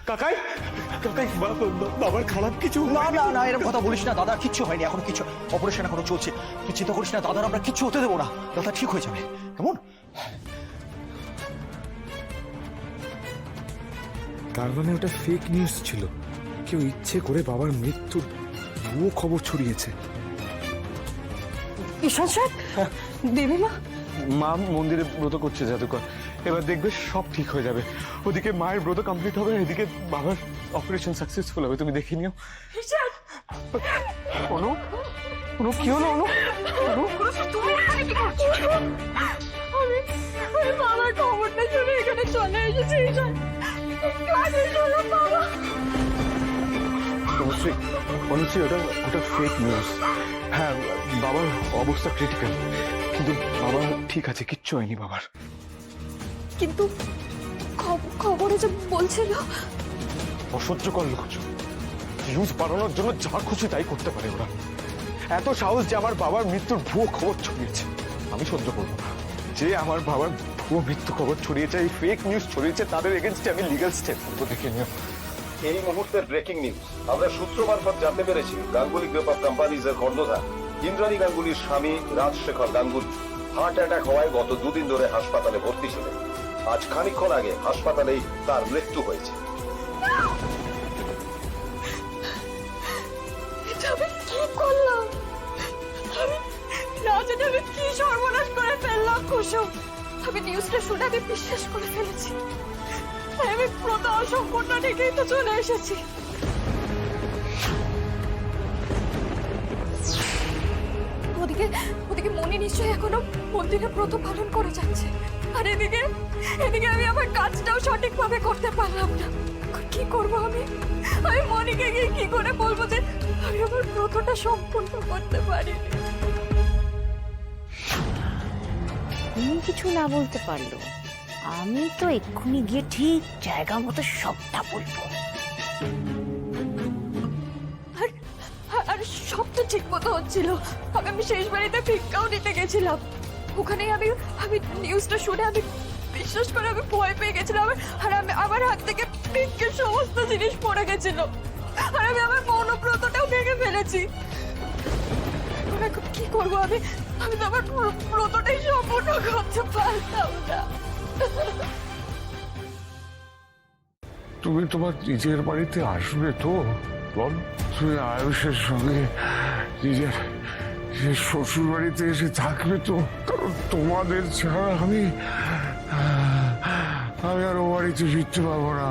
কাকাই কাকাই বাবার খারাপ কিছু? না না না, এরকম কথা বলিস না দাদা, কিচ্ছু হয়নি, এখনো কিছু, অপারেশন এখনো চলছে, তুই চিন্তা করিস না, দাদার আমরা কিচ্ছু হতে দেবো না, দাদা ঠিক হয়ে যাবে, কেমন? তার মানে ওটা ফেক নিউজ ছিল, কেউ ইচ্ছে করে বাবার মৃত্যুর ভুয়ো খবর ছড়িয়েছে। ঈশান স্যার, দেবীমা মা মন্দিরে ব্রত করছে জাদুকর, এবার দেখবে সব ঠিক হয়ে যাবে। ওদিকে মায়ের ব্রত কমপ্লিট হবে, এদিকে বাবার অপারেশন সাকসেসফুল হবে, তুমি দেখে নিও। ঈশান, অনু অনু কি হলো? অনু অনু তুমি এখানে কি করছো? আমি বাবার খবরটা শুনে এখানে চলে এসেছি। ঈশান, একটু আগে চলো বাবা। অনুশ্রী অনুশ্রী ওটা ফেক নিউজ। হ্যাঁ, বাবার অবস্থা ক্রিটিক্যাল, কিন্তু বাবা ঠিক আছে, কিচ্ছু হয়নি বাবার। কিন্তু খবরে যে বলছিল। অসহ্যকর লোকজন, নিউজ বাড়ানোর জন্য যা খুশি তাই করতে পারে ওরা। এত সাহস যে আমার বাবার মৃত্যুর ভুয়ো খবর ছড়িয়েছে, আমি সহ্য করবো না। যে আমার বাবার ভুয়ো মৃত্যু খবর ছড়িয়েছে, এই ফেক নিউজ ছড়িয়েছে, তাদের এগেনস্টে আমি লিগ্যাল স্টেপ করবো, দেখে নিও। এই মুহূর্তের ব্রেকিং নিউজ। আমরা সূত্র মারফত জানতে পেরেছি গাঙ্গুলি গ্রুপ অফ কোম্পানিজ এর কর্ণধার ইন্দ্রাণী গাঙ্গুলির স্বামী রাজশেখর গাঙ্গুলি হার্ট অ্যাটাক হওয়ায় গত দুদিন ধরে হাসপাতালে ভর্তি ছিলেন। আজ খানিকক্ষণ আগে হাসপাতালেই তার মৃত্যু হয়েছে। এটা আমি কি করলাম? আমি না জানি আমি কি সর্বনাশ করে ফেললাম। কুসুম, আমি নিউজটা শুনে আমি বিশ্বাস করে ফেলেছি, তাই আমি প্রথম অসম্পূর্ণ রেখেই তো চলে এসেছি। ওদিকে ওদিকে মনি নিশ্চয়ই এখনো মন্দিরে ব্রত পালন করে যাচ্ছে, আর এদিকে এদিকে আমি আমার কাজটাও সঠিকভাবে করতে পারলাম না। এখন কি করবো আমি? আমি মনিকে গিয়ে কি করে বলবো যে আমি আমার ব্রতটা সম্পূর্ণ করতে পারিনি? তুমি কিছু না বলতে পারলো, আমি তো এক্ষুনি গিয়ে ঠিক জায়গা মতো সবটা বলবো। আর সব তো ঠিক মতো হচ্ছিল। আমি শেষ বাড়িতে ভিক্ষাও নিতে গেছিলাম, ওখানেই আমি আমি নিউজটা শুনে আমি বিশ্বাস করে আমি ভয় পেয়ে গেছিলাম, আর আমি আমার হাত থেকে ভিক্ষের সমস্ত জিনিস পড়ে গেছিল, আর আমি আমার মৌনব্রতটাও ভেঙে ফেলেছি। এখন কি করবো আমি? আমি তো আমার ব্রতটাই সম্পূর্ণ করতে পারতাম না। তুমি তোমার নিজের বাড়িতে আসবে তো? বল, তুমি আয়ুষের সঙ্গে নিজের শ্বশুর বাড়িতে এসে থাকবে তো? কারণ তোমাদের ছাড়া আমি আর ও বাড়িতে ফিরতে পারবো না।